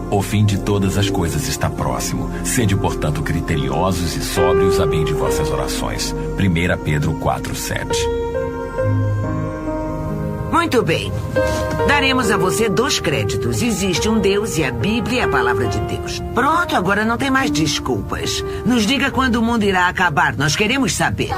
O fim de todas as coisas está próximo. Sede, portanto, criteriosos e sóbrios a bem de vossas orações. 1 Pedro 4:7. Muito bem. Daremos a você 2 créditos. Existe um Deus e a Bíblia é a palavra de Deus. Pronto, agora não tem mais desculpas. Nos diga quando o mundo irá acabar. Nós queremos saber.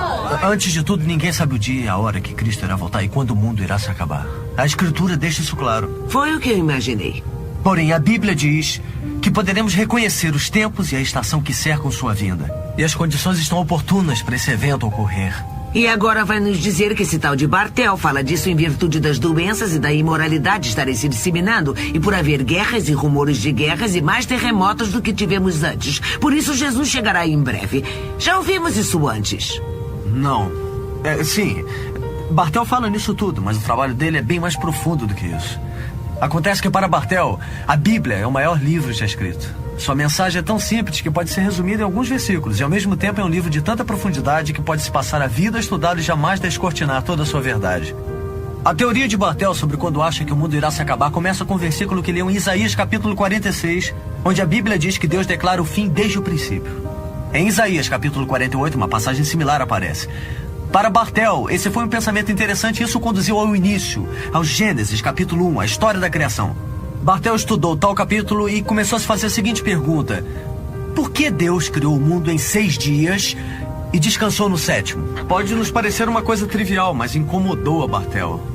Antes de tudo, ninguém sabe o dia e a hora que Cristo irá voltar e quando o mundo irá se acabar. A Escritura deixa isso claro. Foi o que eu imaginei. Porém, a Bíblia diz que poderemos reconhecer os tempos e a estação que cercam sua vinda. E as condições estão oportunas para esse evento ocorrer. E agora vai nos dizer que esse tal de Bartel fala disso em virtude das doenças e da imoralidade estarem se disseminando e por haver guerras e rumores de guerras e mais terremotos do que tivemos antes. Por isso Jesus chegará em breve. Já ouvimos isso antes. Não. Sim, Bartel fala nisso tudo, mas o trabalho dele é bem mais profundo do que isso. Acontece que para Bartel, a Bíblia é o maior livro já escrito. Sua mensagem é tão simples que pode ser resumida em alguns versículos e ao mesmo tempo é um livro de tanta profundidade que pode se passar a vida a estudá-lo e jamais descortinar toda a sua verdade. A teoria de Bartel sobre quando acha que o mundo irá se acabar começa com um versículo que leu em Isaías capítulo 46, onde a Bíblia diz que Deus declara o fim desde o princípio. Em Isaías capítulo 48, uma passagem similar aparece. Para Bartel, esse foi um pensamento interessante e isso conduziu ao início, ao Gênesis capítulo 1, a história da criação. Bartel estudou tal capítulo e começou a se fazer a seguinte pergunta: por que Deus criou o mundo em 6 dias e descansou no 7º? Pode nos parecer uma coisa trivial, mas incomodou a Bartel.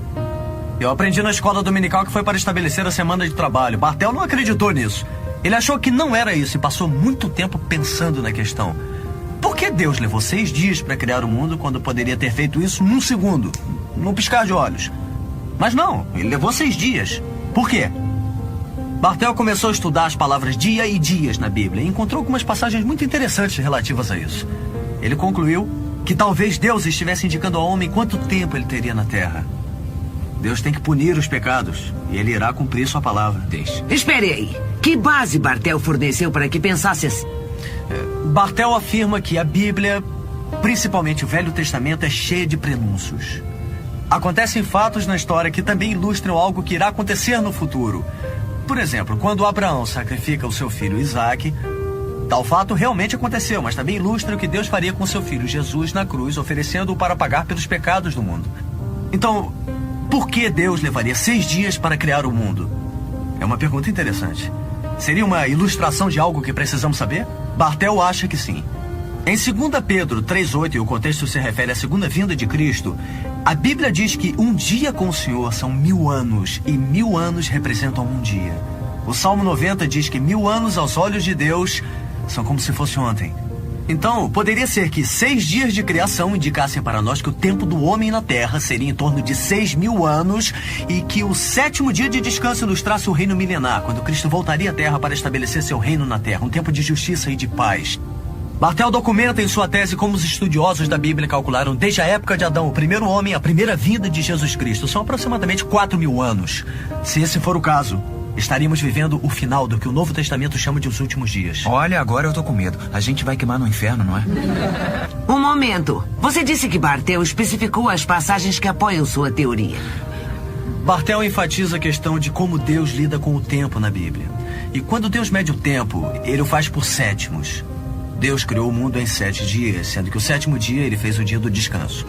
Eu aprendi na escola dominical que foi para estabelecer a semana de trabalho. Bartel não acreditou nisso. Ele achou que não era isso e passou muito tempo pensando na questão. Por que Deus levou 6 dias para criar o mundo quando poderia ter feito isso num segundo, num piscar de olhos? Mas não, ele levou 6 dias. Por quê? Bartel começou a estudar as palavras dia e dias na Bíblia e encontrou algumas passagens muito interessantes relativas a isso. Ele concluiu que talvez Deus estivesse indicando ao homem quanto tempo ele teria na Terra. Deus tem que punir os pecados e ele irá cumprir sua palavra. Deixe. Espere aí. Que base Bartel forneceu para que pensasse assim? Bartel afirma que a Bíblia, principalmente o Velho Testamento, é cheia de prenúncios. Acontecem fatos na história que também ilustram algo que irá acontecer no futuro. Por exemplo, quando Abraão sacrifica o seu filho Isaque, tal fato realmente aconteceu, mas também ilustra o que Deus faria com seu filho Jesus na cruz, oferecendo-o para pagar pelos pecados do mundo. Então, por que Deus levaria 6 dias para criar o mundo? É uma pergunta interessante. Seria uma ilustração de algo que precisamos saber? Bartel acha que sim. Em 2 Pedro 3:8, e o contexto se refere à segunda vinda de Cristo, a Bíblia diz que um dia com o Senhor são 1000 anos, e 1000 anos representam um dia. O Salmo 90 diz que 1000 anos aos olhos de Deus são como se fosse ontem. Então, poderia ser que 6 dias de criação indicassem para nós que o tempo do homem na Terra seria em torno de 6.000 anos e que o 7º dia de descanso ilustrasse o reino milenar, quando Cristo voltaria à Terra para estabelecer seu reino na Terra, um tempo de justiça e de paz. Bartel documenta em sua tese como os estudiosos da Bíblia calcularam desde a época de Adão, o primeiro homem, a primeira vinda de Jesus Cristo. São aproximadamente 4.000 anos. Se esse for o caso, estaríamos vivendo o final do que o Novo Testamento chama de os últimos dias. Olha, agora eu tô com medo. A gente vai queimar no inferno, não é? Um momento. Você disse que Bartel especificou as passagens que apoiam sua teoria. Bartel enfatiza a questão de como Deus lida com o tempo na Bíblia. E quando Deus mede o tempo, ele o faz por sétimos. Deus criou o mundo em 7 dias, sendo que o 7º dia ele fez o dia do descanso.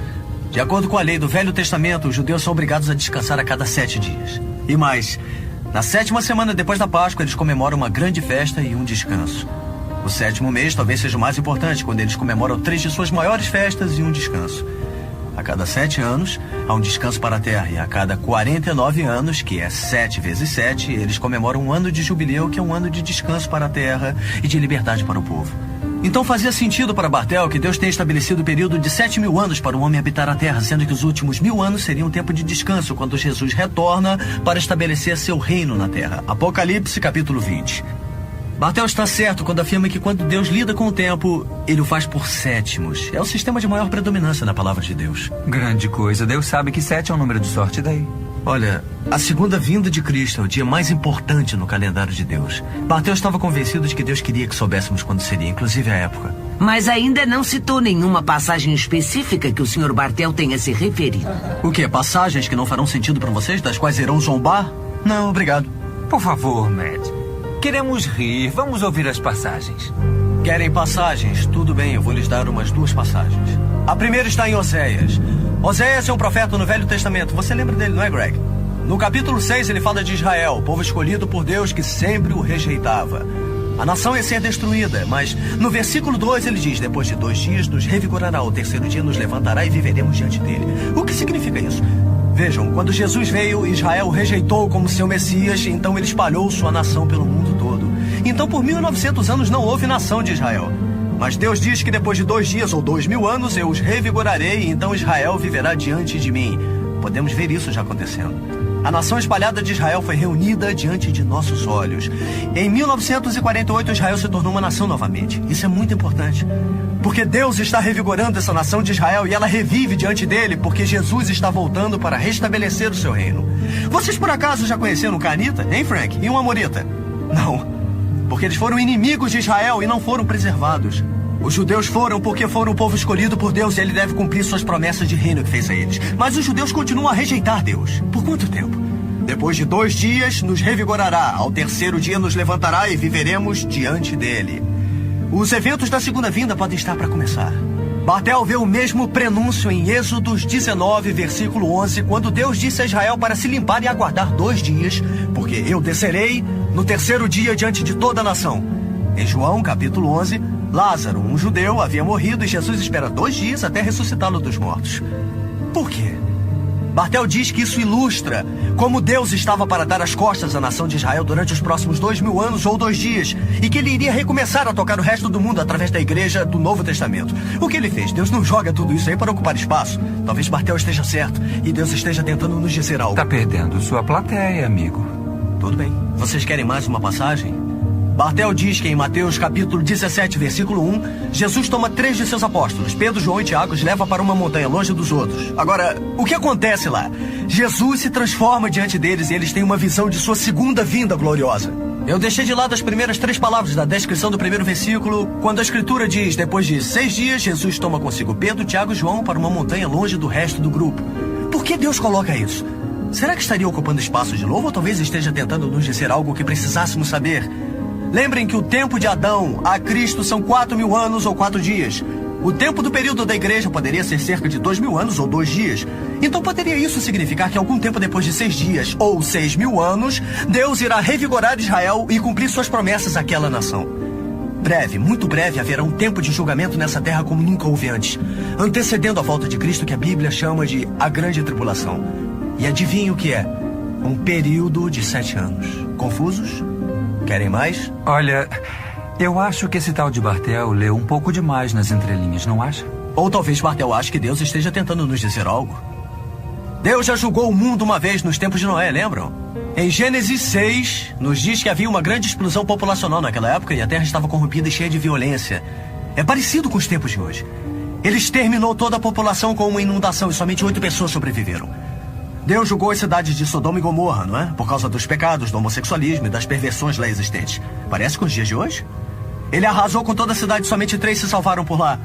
De acordo com a lei do Velho Testamento, os judeus são obrigados a descansar a cada 7 dias. E mais, na 7ª semana depois da Páscoa, eles comemoram uma grande festa e um descanso. O 7º mês talvez seja o mais importante, quando eles comemoram 3 de suas maiores festas e um descanso. A cada 7 anos, há um descanso para a terra, e a cada 49 anos, que é 7 vezes 7, eles comemoram um ano de jubileu, que é um ano de descanso para a terra e de liberdade para o povo. Então fazia sentido para Bartel que Deus tenha estabelecido o período de 7.000 anos para o homem habitar a terra, sendo que os últimos 1000 anos seriam um tempo de descanso, quando Jesus retorna para estabelecer seu reino na terra. Apocalipse, capítulo 20. Bartel está certo quando afirma que quando Deus lida com o tempo, ele o faz por sétimos. É o sistema de maior predominância na palavra de Deus. Grande coisa. Deus sabe que 7 é um número de sorte, daí? Olha, a segunda vinda de Cristo é o dia mais importante no calendário de Deus. Bartel estava convencido de que Deus queria que soubéssemos quando seria, inclusive a época. Mas ainda não citou nenhuma passagem específica que o Sr. Bartel tenha se referido. O quê? Passagens que não farão sentido para vocês, das quais irão zombar? Não, obrigado. Por favor, Matt. queremos rir. Vamos ouvir as passagens. Querem passagens? Tudo bem, eu vou lhes dar umas 2 passagens. A primeira está em Oséias. Oséias é um profeta no Velho Testamento. Você lembra dele, não é, Greg? No capítulo 6, ele fala de Israel, povo escolhido por Deus que sempre o rejeitava. A nação ia ser destruída, mas no versículo 2 ele diz: depois de 2 dias nos revigorará, ao 3º dia nos levantará e viveremos diante dele. O que significa isso? Vejam, quando Jesus veio, Israel o rejeitou como seu Messias, então ele espalhou sua nação pelo mundo todo. Então por 1900 anos não houve nação de Israel. Mas Deus diz que depois de 2 dias ou 2000 anos eu os revigorarei e então Israel viverá diante de mim. Podemos ver isso já acontecendo. A nação espalhada de Israel foi reunida diante de nossos olhos. Em 1948, Israel se tornou uma nação novamente. Isso é muito importante, porque Deus está revigorando essa nação de Israel e ela revive diante dele, porque Jesus está voltando para restabelecer o seu reino. Vocês por acaso já conheceram um canita, hein, Frank? E um amorita? Não, porque eles foram inimigos de Israel e não foram preservados. Os judeus foram porque foram o povo escolhido por Deus e ele deve cumprir suas promessas de reino que fez a eles. Mas os judeus continuam a rejeitar Deus. Por quanto tempo? Depois de 2 dias nos revigorará, ao 3º dia nos levantará e viveremos diante dele. Os eventos da segunda vinda podem estar para começar. Bartel vê o mesmo prenúncio em Êxodos 19, versículo 11, quando Deus disse a Israel para se limpar e aguardar 2 dias, porque eu descerei no 3º dia diante de toda a nação. Em João, capítulo 11, Lázaro, um judeu, havia morrido e Jesus espera 2 dias até ressuscitá-lo dos mortos. Por quê? Bartel diz que isso ilustra como Deus estava para dar as costas à nação de Israel durante os próximos 2000 anos ou 2 dias, e que ele iria recomeçar a tocar o resto do mundo através da igreja do Novo Testamento. O que ele fez? Deus não joga tudo isso aí para ocupar espaço. Talvez Bartel esteja certo e Deus esteja tentando nos dizer algo. Tá perdendo sua plateia, amigo. Tudo bem. Vocês querem mais uma passagem? Bartel diz que em Mateus capítulo 17, versículo 1, Jesus toma 3 de seus apóstolos, Pedro, João e Tiago, os leva para uma montanha longe dos outros. Agora, o que acontece lá? Jesus se transforma diante deles e eles têm uma visão de sua segunda vinda gloriosa. Eu deixei de lado as primeiras 3 palavras da descrição do primeiro versículo, quando a escritura diz: depois de 6 dias, Jesus toma consigo Pedro, Tiago e João para uma montanha longe do resto do grupo. Por que Deus coloca isso? Será que estaria ocupando espaço de novo ou talvez esteja tentando nos dizer algo que precisássemos saber? Lembrem que o tempo de Adão a Cristo são 4.000 anos ou 4 dias. O tempo do período da igreja poderia ser cerca de 2.000 anos ou 2 dias. Então poderia isso significar que algum tempo depois de 6 dias ou 6.000 anos, Deus irá revigorar Israel e cumprir suas promessas àquela nação. Breve, muito breve, haverá um tempo de julgamento nessa terra como nunca houve antes, antecedendo a volta de Cristo, que a Bíblia chama de a Grande Tribulação. E adivinhe o que é? Um período de 7 anos. Confusos? Querem mais? Olha, eu acho que esse tal de Bartel leu um pouco demais nas entrelinhas, não acha? Ou talvez Bartel ache que Deus esteja tentando nos dizer algo. Deus já julgou o mundo uma vez nos tempos de Noé, lembram? Em Gênesis 6, nos diz que havia uma grande explosão populacional naquela época e a terra estava corrompida e cheia de violência. É parecido com os tempos de hoje. Ele exterminou toda a população com uma inundação e somente 8 pessoas sobreviveram. Deus julgou as cidades de Sodoma e Gomorra, não é? Por causa dos pecados, do homossexualismo e das perversões lá existentes. Parece com os dias de hoje. Ele arrasou com toda a cidade, somente 3 se salvaram por lá.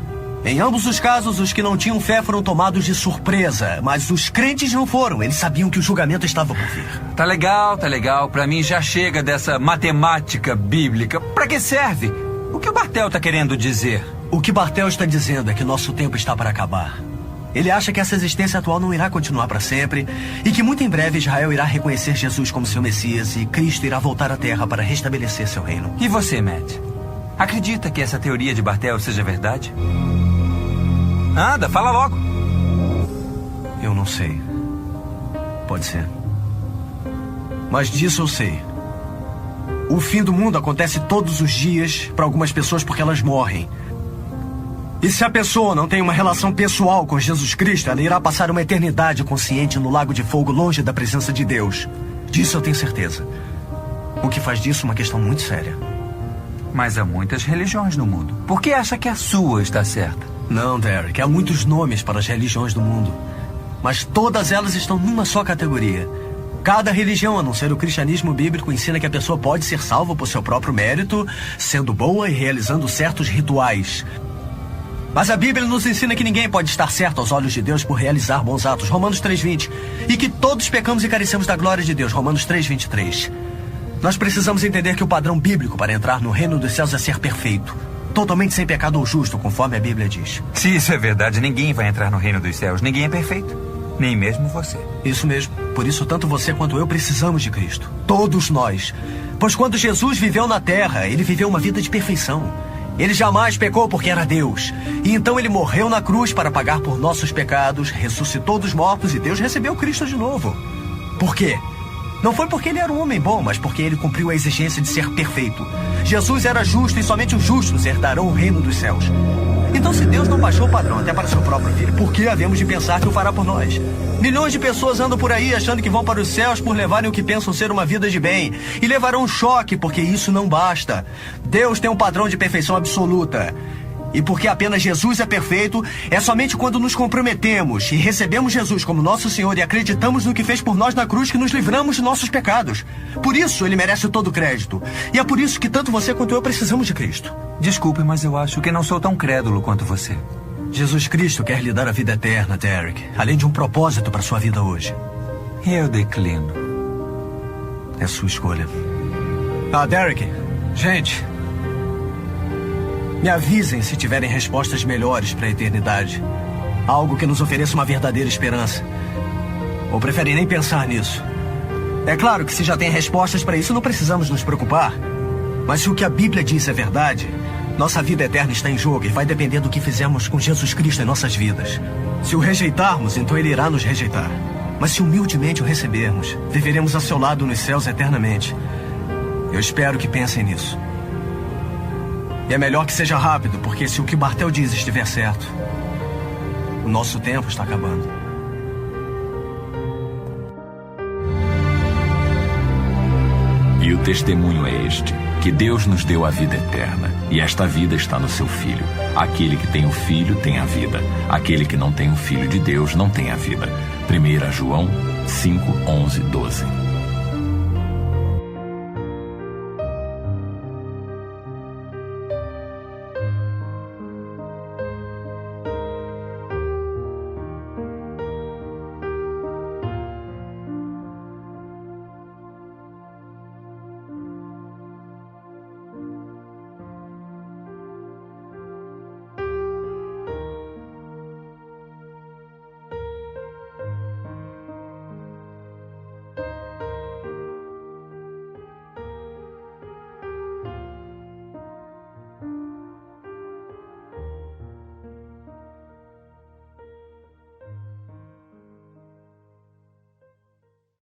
Em ambos os casos, os que não tinham fé foram tomados de surpresa, mas os crentes não foram. Eles sabiam que o julgamento estava por vir. Tá legal, tá legal. Pra mim já chega dessa matemática bíblica. Pra que serve? O que o Bartel tá querendo dizer? O que Bartel está dizendo é que nosso tempo está para acabar. Ele acha que essa existência atual não irá continuar para sempre e que muito em breve Israel irá reconhecer Jesus como seu Messias e Cristo irá voltar à Terra para restabelecer seu reino. E você, Matt? Acredita que essa teoria de Bartel seja verdade? Anda, fala logo. Eu não sei. Pode ser. Mas disso eu sei. O fim do mundo acontece todos os dias para algumas pessoas porque elas morrem. E se a pessoa não tem uma relação pessoal com Jesus Cristo, ela irá passar uma eternidade consciente no lago de fogo longe da presença de Deus. Disso eu tenho certeza. O que faz disso uma questão muito séria. Mas há muitas religiões no mundo. Por que acha que a sua está certa? Não, Derek, há muitos nomes para as religiões do mundo. Mas todas elas estão numa só categoria. Cada religião, a não ser o cristianismo bíblico, ensina que a pessoa pode ser salva por seu próprio mérito, sendo boa e realizando certos rituais. Mas a Bíblia nos ensina que ninguém pode estar certo aos olhos de Deus por realizar bons atos, Romanos 3:20. E que todos pecamos e carecemos da glória de Deus, Romanos 3:23. Nós precisamos entender que o padrão bíblico para entrar no reino dos céus é ser perfeito. Totalmente sem pecado ou justo, conforme a Bíblia diz. Se isso é verdade, ninguém vai entrar no reino dos céus. Ninguém é perfeito. Nem mesmo você. Isso mesmo. Por isso, tanto você quanto eu precisamos de Cristo. Todos nós. Pois quando Jesus viveu na terra, ele viveu uma vida de perfeição. Ele jamais pecou porque era Deus. E então ele morreu na cruz para pagar por nossos pecados, ressuscitou dos mortos e Deus recebeu Cristo de novo. Por quê? Não foi porque ele era um homem bom, mas porque ele cumpriu a exigência de ser perfeito. Jesus era justo e somente os justos herdarão o reino dos céus. Então, se Deus não baixou o padrão até para seu próprio filho, por que havemos de pensar que o fará por nós? Milhões de pessoas andam por aí achando que vão para os céus por levarem o que pensam ser uma vida de bem. E levarão um choque, porque isso não basta. Deus tem um padrão de perfeição absoluta. E porque apenas Jesus é perfeito, é somente quando nos comprometemos e recebemos Jesus como nosso Senhor e acreditamos no que fez por nós na cruz que nos livramos de nossos pecados. Por isso, ele merece todo o crédito. E é por isso que tanto você quanto eu precisamos de Cristo. Desculpe, mas eu acho que não sou tão crédulo quanto você. Jesus Cristo quer lhe dar a vida eterna, Derek, além de um propósito para sua vida hoje. Eu declino. É sua escolha. Derek, gente... Me avisem se tiverem respostas melhores para a eternidade. Algo que nos ofereça uma verdadeira esperança. Ou preferem nem pensar nisso. É claro que se já tem respostas para isso, não precisamos nos preocupar. Mas se o que a Bíblia diz é verdade, nossa vida eterna está em jogo e vai depender do que fizemos com Jesus Cristo em nossas vidas. Se o rejeitarmos, então ele irá nos rejeitar. Mas se humildemente o recebermos, viveremos ao seu lado nos céus eternamente. Eu espero que pensem nisso. E é melhor que seja rápido, porque se o que Bartel diz estiver certo, o nosso tempo está acabando. E o testemunho é este, que Deus nos deu a vida eterna, e esta vida está no seu Filho. Aquele que tem o Filho tem a vida. Aquele que não tem o Filho de Deus não tem a vida. 1 João 5, 11, 12.